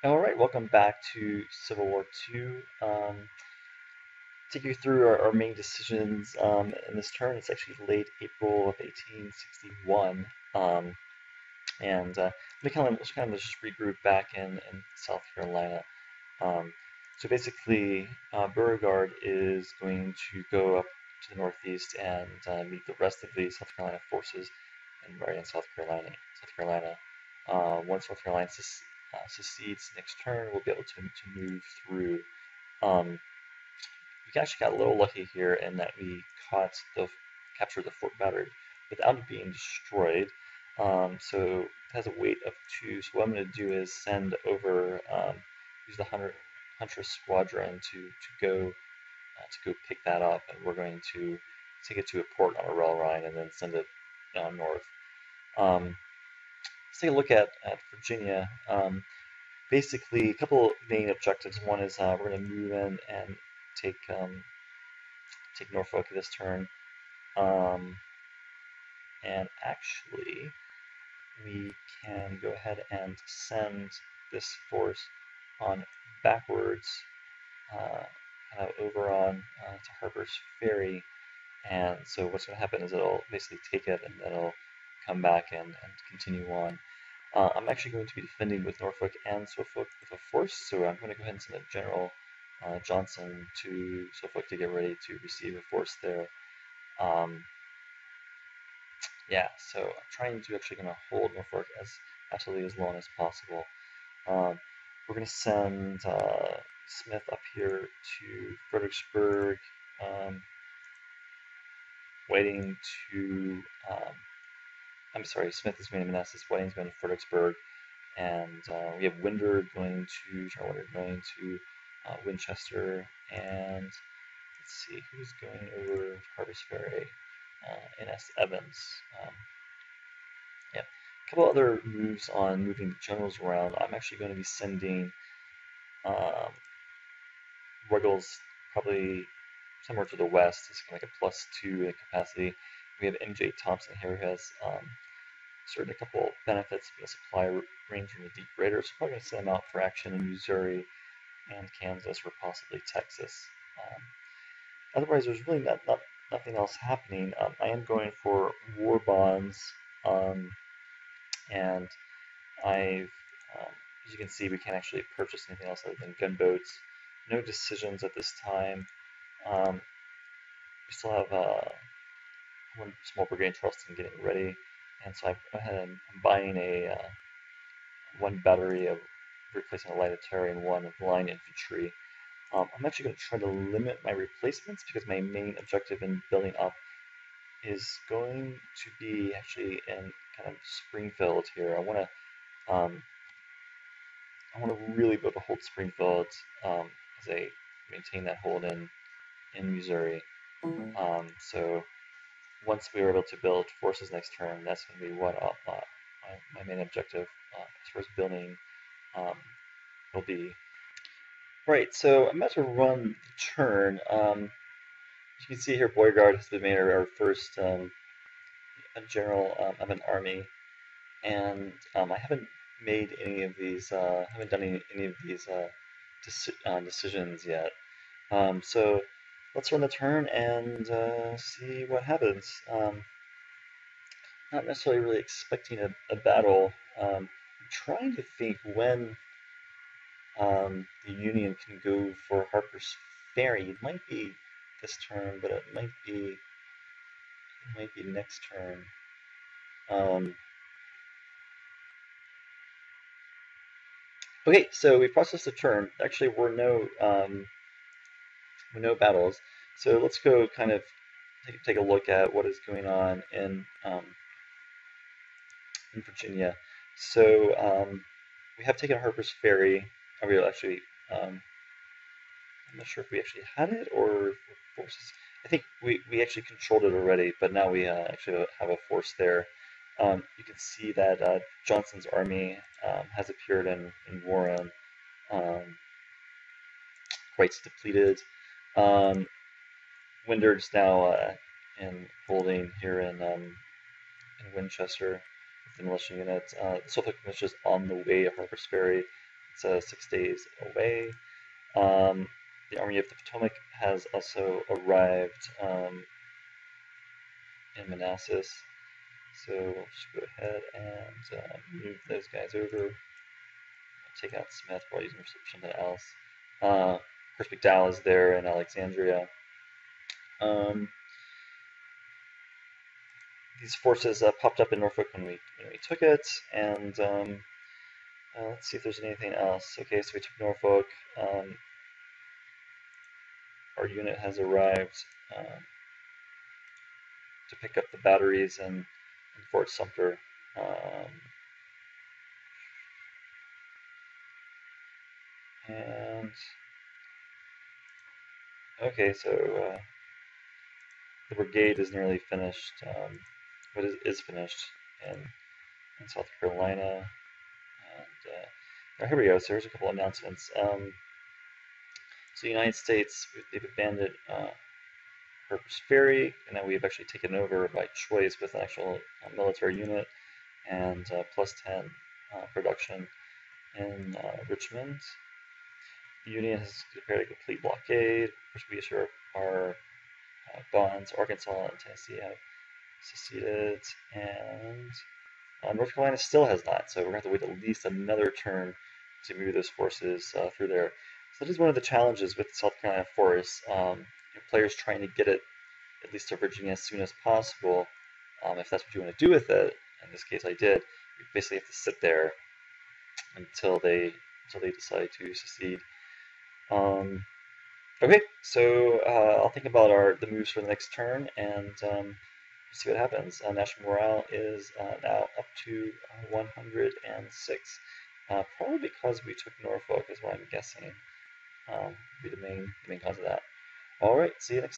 All right, welcome back to Civil War II. Take you through our main decisions in this turn. It's actually late April of 1861, and we kind of just regroup back in South Carolina. So basically, Beauregard is going to go up to the northeast and meet the rest of the South Carolina forces in South Carolina. Once North Carolina secedes next turn, we'll be able to move through. We actually got a little lucky here in that we captured the fort battery without it being destroyed. So it has a weight of 2. So what I'm going to do is send over, use the Huntress Squadron to go pick that up, and we're going to take it to a port on a rail line and then send it north. Let's take a look at Virginia. Basically, a couple main objectives. One is we're going to move in and take Norfolk this turn. And actually, we can go ahead and send this force on backwards, kind of over on to Harper's Ferry. And so what's going to happen is it'll basically take it and then it'll come back and continue on. I'm actually going to be defending with Norfolk and Suffolk with a force, so I'm going to go ahead and send a General Johnson to Suffolk to get ready to receive a force there. Yeah, so I'm trying to actually going to hold Norfolk absolutely as long as possible. We're going to send Smith up here to Fredericksburg, waiting to I'm sorry, Smith is going to Manassas, Whiting's going to Fredericksburg, and we have General Winder going to Winchester, and let's see, who's going over to Harper's Ferry? N.S. Evans. Yeah, a couple other moves on moving the generals around. I'm actually going to be sending Ruggles probably somewhere to the west. It's kind of like a +2 in capacity. We have M.J. Thompson here who has certain a couple benefits for the supply range from the deep greater, so probably going to send them out for action in Missouri and Kansas or possibly Texas. Otherwise, there's really nothing else happening. I am going for war bonds, and I've, as you can see, we can't actually purchase anything else other than gunboats. No decisions at this time. We still have one small brigade in Charleston getting ready, and so I've gone ahead and I'm buying one battery of replacing a light artillery and one of line infantry. I'm actually going to try to limit my replacements because my main objective in building up is going to be actually in kind of Springfield here. I want to really be able to hold Springfield as I maintain that hold in Missouri. So once we are able to build forces next turn, that's going to be what my main objective as far as building will be. Right, so I'm about to run the turn. As you can see here, Beauregard has been made our first general of an army, and I haven't made any of these, haven't done any of these decisions yet. So let's run the turn and see what happens. Not necessarily really expecting a battle. I'm trying to think when the Union can go for Harper's Ferry. It might be this turn, but it might be next turn. Okay, so we processed the turn. Actually, we're no battles. So let's go kind of take a look at what is going on in Virginia. So we have taken Harper's Ferry. We actually, I'm not sure if we actually had it or forces. I think we actually controlled it already, but now we actually have a force there. You can see that Johnson's army has appeared in Warren, quite depleted. Winder's now in holding here in Winchester with the militia units. Suffolk militia is on the way to Harper's Ferry. It's 6 days away. The Army of the Potomac has also arrived in Manassas. So we'll just go ahead and move those guys over. Take out Smith while using something else. Of course, McDowell is there in Alexandria. These forces popped up in Norfolk when we took it, and let's see if there's anything else. Okay, so we took Norfolk. Our unit has arrived to pick up the batteries in Fort Sumter. And okay, so the brigade is nearly finished. What is finished in South Carolina. And here we go. So here's a couple announcements. So the United States, they've abandoned Harper's Ferry, and then we've actually taken over by choice with an actual military unit and plus 10 production in Richmond. The Union has declared a complete blockade, which we issue our bonds. Arkansas and Tennessee have seceded, and North Carolina still has not, so we're going to have to wait at least another turn to move those forces through there. So that is one of the challenges with the South Carolina forest. Players trying to get it at least to Virginia as soon as possible. If that's what you want to do with it, in this case I did, you basically have to sit there until they decide to secede. Okay, so I'll think about the moves for the next turn and see what happens. National morale is now up to 106. Probably because we took Norfolk is what I'm guessing. Be the main cause of that. All right, see you next time.